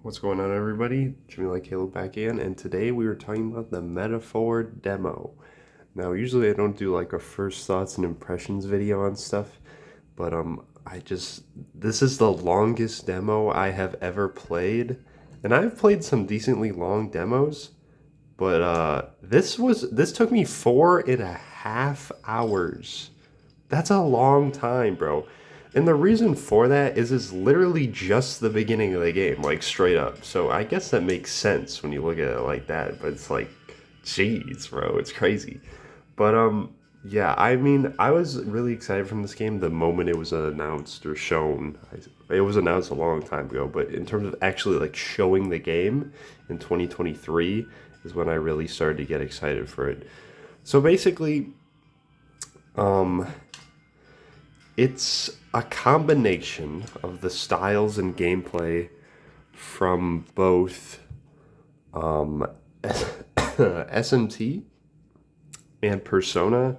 What's going on, everybody? Jimmy like Caleb back in, and today we were talking about the Metaphor demo. Now, usually I don't do like a first thoughts and impressions video on stuff, but this is the longest demo I have ever played, and I've played some decently long demos, but this took me 4.5 hours. That's a long time, bro. And the reason for that is it's literally just the beginning of the game, like straight up. So I guess that makes sense when you look at it like that, but it's like, jeez, bro, it's crazy. But yeah, I mean, I was really excited from this game the moment it was announced or shown. It was announced a long time ago, but in terms of actually like showing the game in 2023 is when I really started to get excited for it. So basically, um, it's a combination of the styles and gameplay from both um, SMT and Persona,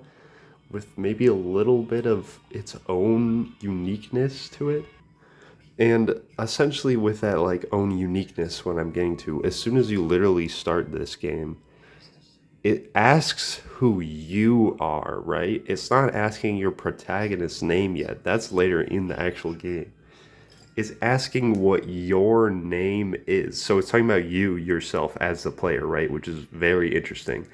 with maybe a little bit of its own uniqueness to it. And essentially, with that like own uniqueness, what I'm getting to, as soon as you literally start this game, it asks who you are, right? It's not asking your protagonist's name yet. That's later in the actual game. It's asking what your name is. So it's talking about you yourself as the player, right? Which is very interesting.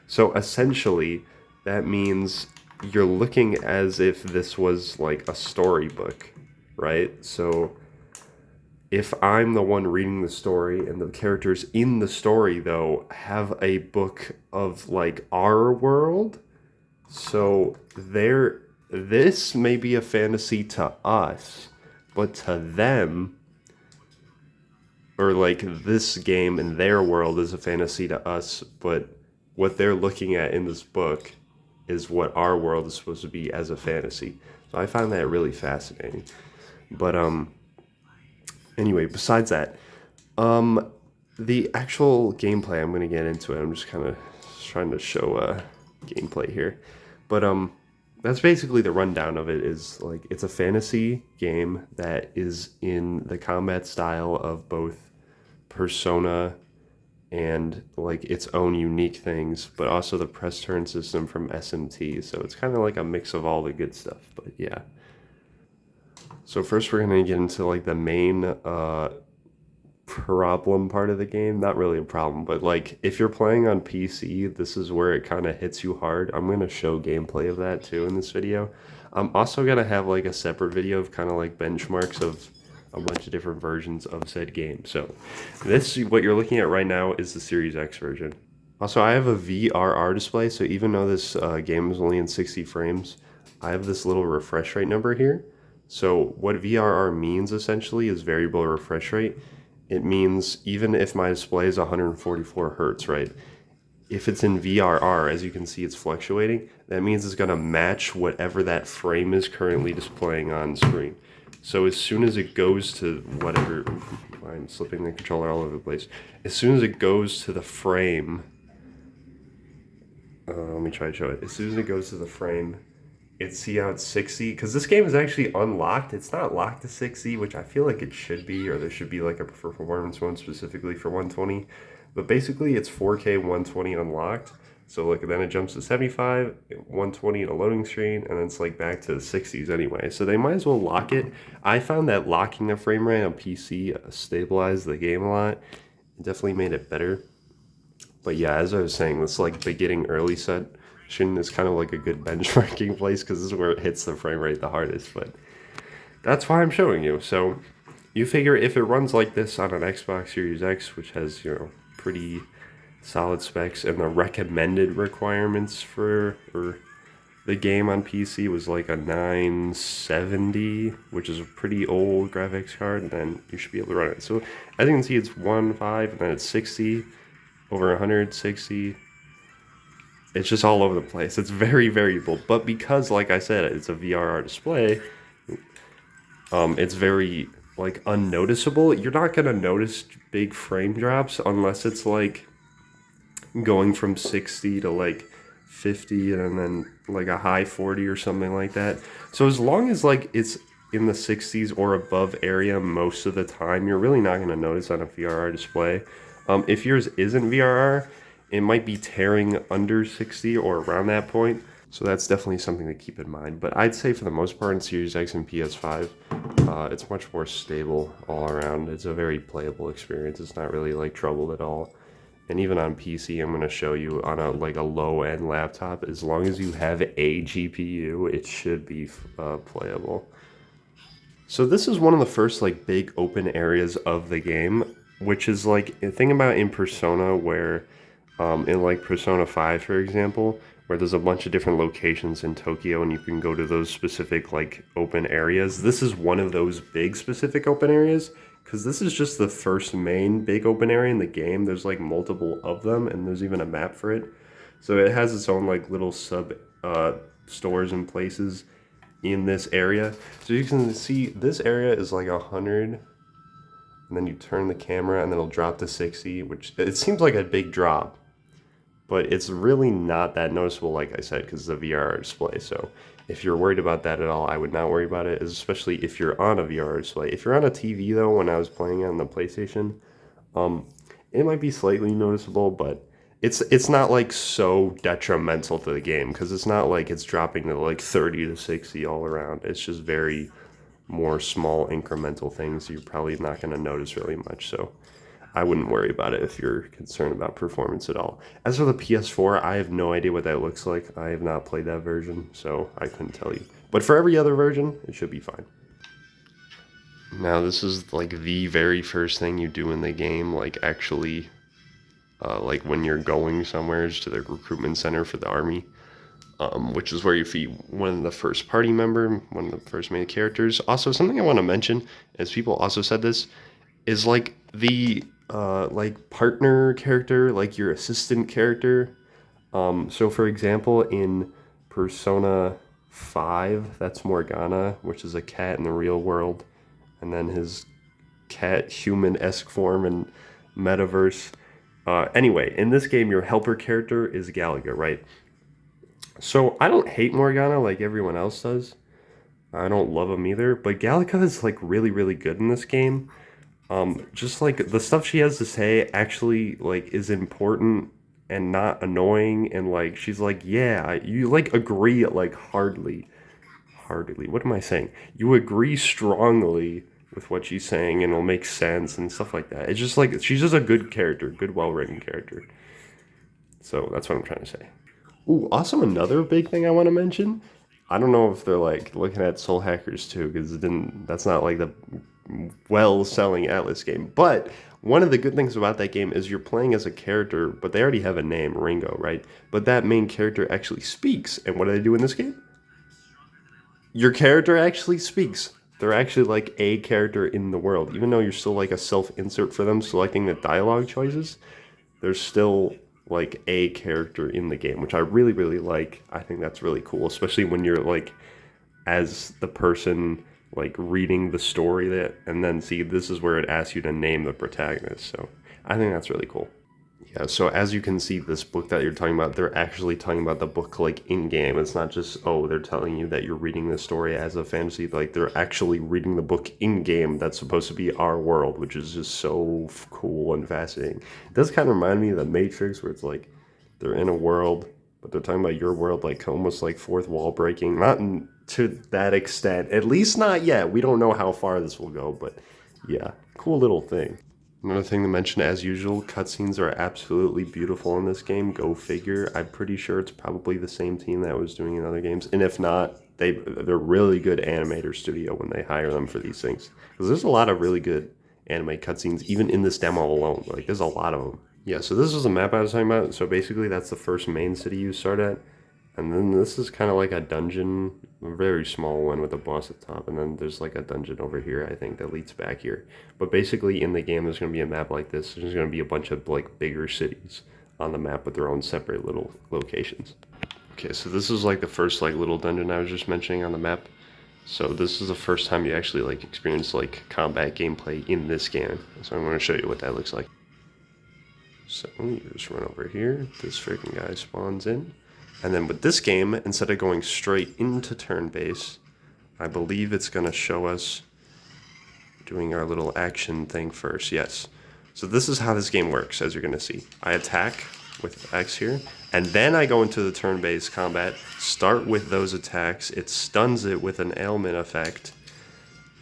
So essentially, that means you're looking as if this was like a storybook, right? So if I'm the one reading the story and the characters in the story though have a book of like our world, so this may be a fantasy to us, but to them, or like this game in their world is a fantasy to us, but what they're looking at in this book is what our world is supposed to be as a fantasy. So I find that really fascinating. But anyway, besides that, um, the actual gameplay, I'm gonna get into it. I'm just kind of trying to show gameplay here, but that's basically the rundown of it. Is like it's a fantasy game that is in the combat style of both Persona and like its own unique things, but also the press turn system from SMT. So it's kind of like a mix of all the good stuff. But yeah. So first we're gonna get into like the main problem part of the game. Not really a problem, but like if you're playing on PC, this is where it kind of hits you hard. I'm gonna show gameplay of that too in this video. I'm also gonna have like a separate video of kind of like benchmarks of a bunch of different versions of said game. So this, what you're looking at right now, is the Series X version. Also, I have a VRR display, so even though this game is only in 60 frames, I have this little refresh rate number here. So what VRR means essentially is variable refresh rate. It means even if my display is 144 hertz, right? If it's in VRR, as you can see, it's fluctuating. That means it's going to match whatever that frame is currently displaying on screen. So as soon as it goes to whatever, I'm slipping the controller all over the place. As soon as it goes to the frame, let me try to show it. As soon as it goes to the frame, see how it's 60, because this game is actually unlocked. It's not locked to 60, which I feel like it should be, or there should be like a performance one specifically for 120. But basically, it's 4K 120 unlocked. So like then it jumps to 75, 120 in a loading screen, and then it's like back to the 60s anyway. So they might as well lock it. I found that locking the frame rate on PC stabilized the game a lot. It definitely made it better. But yeah, as I was saying, this like beginning early section is kind of like a good benchmarking place because this is where it hits the frame rate the hardest. But that's why I'm showing you. So you figure if it runs like this on an Xbox Series X, which has, pretty solid specs, and the recommended requirements for the game on PC was like a 970, which is a pretty old graphics card, then you should be able to run it. So as you can see, it's 1.5, and then it's 60, over 160. It's just all over the place. It's very variable, but because, like I said, it's a VRR display, it's very like unnoticeable. You're not gonna notice big frame drops unless it's like going from 60 to like 50 and then like a high 40 or something like that. So as long as like it's in the 60s or above area most of the time, you're really not going to notice on a VRR display. If yours isn't VRR, it might be tearing under 60 or around that point. So that's definitely something to keep in mind. But I'd say for the most part in Series X and PS5, it's much more stable all around. It's a very playable experience. It's not really like troubled at all. And even on PC, I'm going to show you on a low-end laptop, as long as you have a GPU, it should be playable. So this is one of the first like big open areas of the game, which is like a thing about in Persona where in like Persona 5, for example, where there's a bunch of different locations in Tokyo and you can go to those specific like open areas. This is one of those big specific open areas because this is just the first main big open area in the game. There's like multiple of them and there's even a map for it. So it has its own like little sub stores and places in this area. So you can see this area is like 100, and then you turn the camera and then it'll drop to 60, which it seems like a big drop, but it's really not that noticeable, like I said, because it's a VR display. So if you're worried about that at all, I would not worry about it, especially if you're on a VR display. If you're on a TV though, when I was playing it on the PlayStation, it might be slightly noticeable, but it's not like so detrimental to the game because it's not like it's dropping to like 30 to 60 all around. It's just very more small incremental things you're probably not going to notice really much. So I wouldn't worry about it if you're concerned about performance at all. As for the PS4, I have no idea what that looks like. I have not played that version, so I couldn't tell you. But for every other version, it should be fine. Now this is like the very first thing you do in the game, like actually like when you're going somewhere to the recruitment center for the army, which is where you feed one of the first party member, one of the first main characters. Also, something I want to mention, as people also said this, is like the like partner character, like your assistant character. So for example, in Persona 5, that's Morgana, which is a cat in the real world, and then his cat human-esque form in Metaverse. Anyway, in this game, your helper character is Galaga, right? So I don't hate Morgana like everyone else does. I don't love him either, but Galaga is like really, really good in this game. Just like the stuff she has to say actually like is important and not annoying, and like she's like, yeah, you like agree like hardly. What am I saying? You agree strongly with what she's saying, and it'll make sense and stuff like that. It's just like she's just a good character, good, well-written character. So that's what I'm trying to say. Ooh, also another big thing I want to mention. I don't know if they're like looking at Soul Hackers too, because that's not like the well-selling Atlus game. But one of the good things about that game is you're playing as a character, but they already have a name, Ringo, right? But that main character actually speaks. And what do they do in this game? Your character actually speaks. They're actually like a character in the world. Even though you're still like a self-insert for them selecting the dialogue choices, there's still like a character in the game, which I really, really like. I think that's really cool, especially when you're like as the person like reading the story that, and then see this is where it asks you to name the protagonist. So I think that's really cool. Yeah, so as you can see, this book that you're talking about, they're actually talking about the book like in-game. It's not just, oh, they're telling you that you're reading the story as a fantasy. Like, they're actually reading the book in-game that's supposed to be our world, which is just so cool and fascinating. It does kind of remind me of The Matrix, where it's like they're in a world, but they're talking about your world, like almost like fourth wall breaking. Not to that extent, at least not yet. We don't know how far this will go, but yeah, cool little thing. Another thing to mention, as usual, cutscenes are absolutely beautiful in this game. Go figure. I'm pretty sure it's probably the same team that was doing in other games. And if not, they're really good animator studio when they hire them for these things. Because there's a lot of really good anime cutscenes, even in this demo alone. Like, there's a lot of them. Yeah, so this is the map I was talking about. So basically, that's the first main city you start at. And then this is kind of like a dungeon, a very small one with a boss at the top. And then there's like a dungeon over here, I think, that leads back here. But basically in the game, there's going to be a map like this. There's going to be a bunch of like bigger cities on the map with their own separate little locations. Okay, so this is like the first like little dungeon I was just mentioning on the map. So this is the first time you actually like experience like combat gameplay in this game. So I'm going to show you what that looks like. So you just run over here. This freaking guy spawns in. And then with this game, instead of going straight into turn-based, I believe it's going to show us doing our little action thing first. Yes. So this is how this game works, as you're going to see. I attack with X here, and then I go into the turn-based combat, start with those attacks, it stuns it with an ailment effect,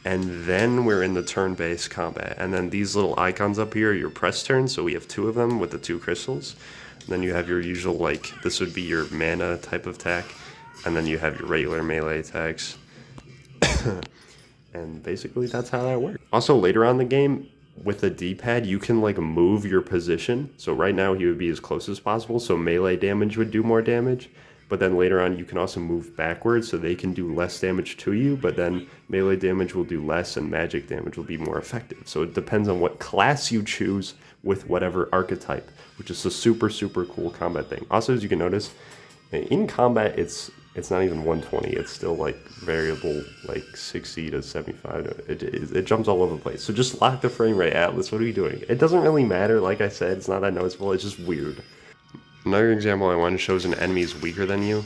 and then we're in the turn-based combat. And then these little icons up here are your press turns, so we have 2 of them with the 2 crystals. And then you have your usual, like, this would be your mana type of attack, and then you have your regular melee attacks. And basically that's how that works. Also, later on in the game, with the D-pad, you can like move your position. So right now he would be as close as possible, so melee damage would do more damage. But then later on you can also move backwards, so they can do less damage to you, but then melee damage will do less and magic damage will be more effective. So it depends on what class you choose with whatever archetype, which is a super, super cool combat thing. Also, as you can notice, in combat, it's not even 120. It's still like variable, like 60 to 75. It jumps all over the place. So just lock the frame rate, Atlus. What are you doing? It doesn't really matter. Like I said, it's not that noticeable. It's just weird. Another example I want to show is an enemy is weaker than you.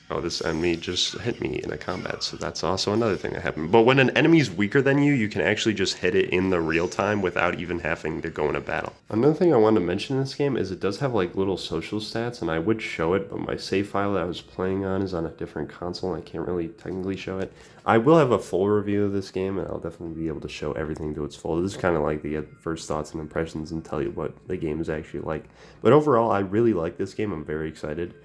Oh, this enemy just hit me in a combat, so that's also another thing that happened. But when an enemy is weaker than you, you can actually just hit it in the real time without even having to go in a battle. Another thing I wanted to mention in this game is it does have like little social stats, and I would show it, but my save file that I was playing on is on a different console, and I can't really technically show it. I will have a full review of this game, and I'll definitely be able to show everything to its full. This is kind of like the first thoughts and impressions and tell you what the game is actually like. But overall, I really like this game. I'm very excited.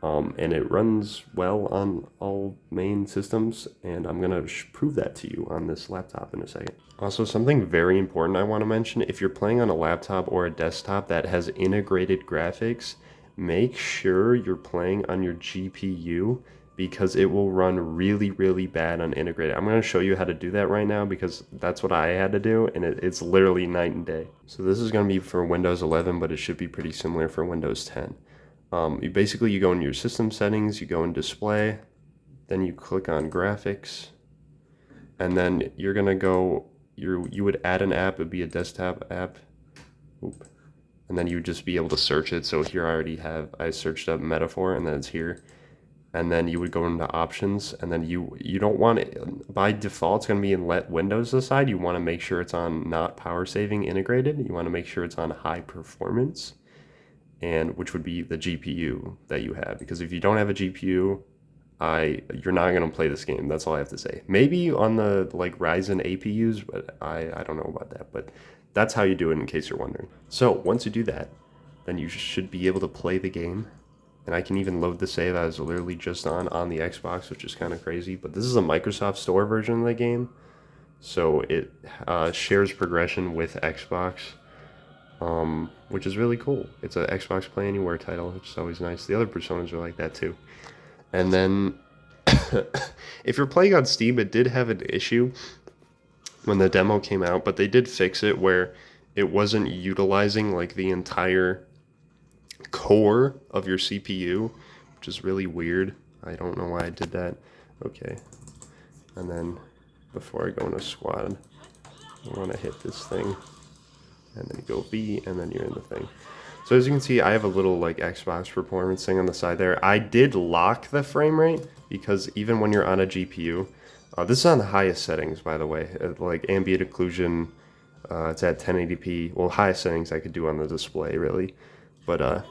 And it runs well on all main systems, and I'm going to prove that to you on this laptop in a second. Also, something very important I want to mention, if you're playing on a laptop or a desktop that has integrated graphics, make sure you're playing on your GPU, because it will run really, really bad on integrated. I'm going to show you how to do that right now, because that's what I had to do, and it's literally night and day. So this is going to be for Windows 11, but it should be pretty similar for Windows 10. You go into your system settings, you go in display, then you click on graphics, and then you're gonna go, you would add an app, it'd be a desktop app, and then you would just be able to search it. So here I searched up Metaphor, and then it's here, and then you would go into options, and then you don't want it, by default it's gonna be in let Windows aside, you wanna make sure it's on not power saving integrated, you wanna make sure it's on high performance, and which would be the GPU that you have, because if you don't have a GPU, you're not going to play this game. That's all I have to say. Maybe on the like Ryzen APUs, but I don't know about that. But that's how you do it, in case you're wondering. So once you do that, then you should be able to play the game. And I can even load the save I was literally just on the Xbox, which is kind of crazy. But this is a Microsoft Store version of the game, so it shares progression with Xbox. Which is really cool. It's an Xbox Play Anywhere title, which is always nice. The other Personas are like that too. And then, if you're playing on Steam, it did have an issue when the demo came out, but they did fix it where it wasn't utilizing like the entire core of your CPU, which is really weird. I don't know why I did that. Okay. And then, before I go into squad, I want to hit this thing. And then you go B, and then you're in the thing. So as you can see, I have a little like Xbox performance thing on the side there. I did lock the frame rate, because even when you're on a GPU, this is on the highest settings, by the way, like ambient occlusion, it's at 1080p. Well, highest settings I could do on the display, really. But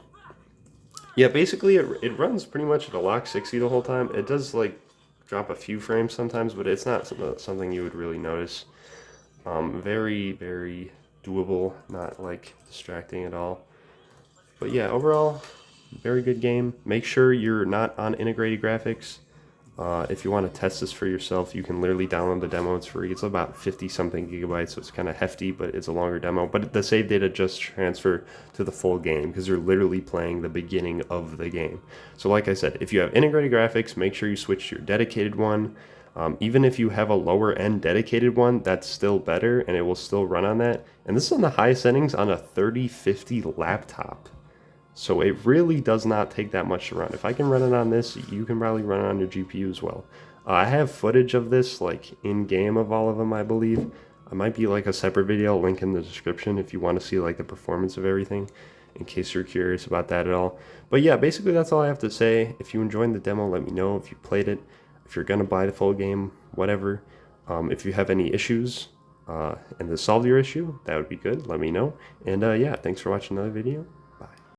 yeah, basically it runs pretty much at a lock 60 the whole time. It does like drop a few frames sometimes, but it's not something you would really notice. Very, very doable, not like distracting at all. But yeah, overall, very good game. Make sure you're not on integrated graphics. If you want to test this for yourself, you can literally download the demo. It's free. It's about 50 something gigabytes, so it's kind of hefty, but it's a longer demo. But the save data just transfer to the full game, because you're literally playing the beginning of the game. So like I said, if you have integrated graphics, make sure you switch to your dedicated one. Even if you have a lower end dedicated one, that's still better, and it will still run on that. And this is on the highest settings on a 3050 laptop. So it really does not take that much to run. If I can run it on this, you can probably run it on your GPU as well. I have footage of this, like in-game of all of them, I believe. It might be like a separate video, link in the description if you want to see like the performance of everything, in case you're curious about that at all. But yeah, basically that's all I have to say. If you enjoyed the demo, let me know. If you played it, if you're gonna buy the full game, whatever. If you have any issues and to solve your issue, that would be good. Let me know. And yeah, thanks for watching another video.